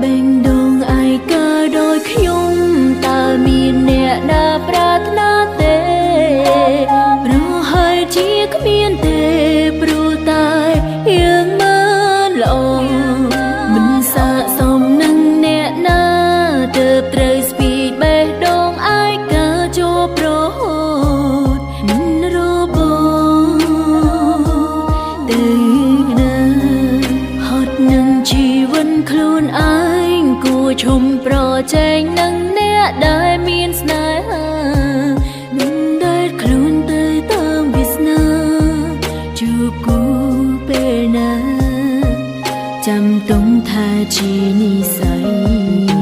បេងដូងឯកាដោយខ្ញុំតើមានអ្នកណាប្រាថ្នាទេប្រហែលជាគ្មានទេព្រោះតែយើងមិនល្អមិនស័ក្តិសមនឹងអ្នកណាទើបត្រូវស្ពីបេះដូងឯកាចូលប្រហូតមិនរបូតទៅណាហត់នឹងជីវិតខ្លួនឯងគួរឈុំប្រជែងនឹងអ្នកដែលមានស្នេហាមិនដែលខ្លួនទៅតាមវាសនាជួបគូពេលណាចាំទុំថាជានិស្ស័យ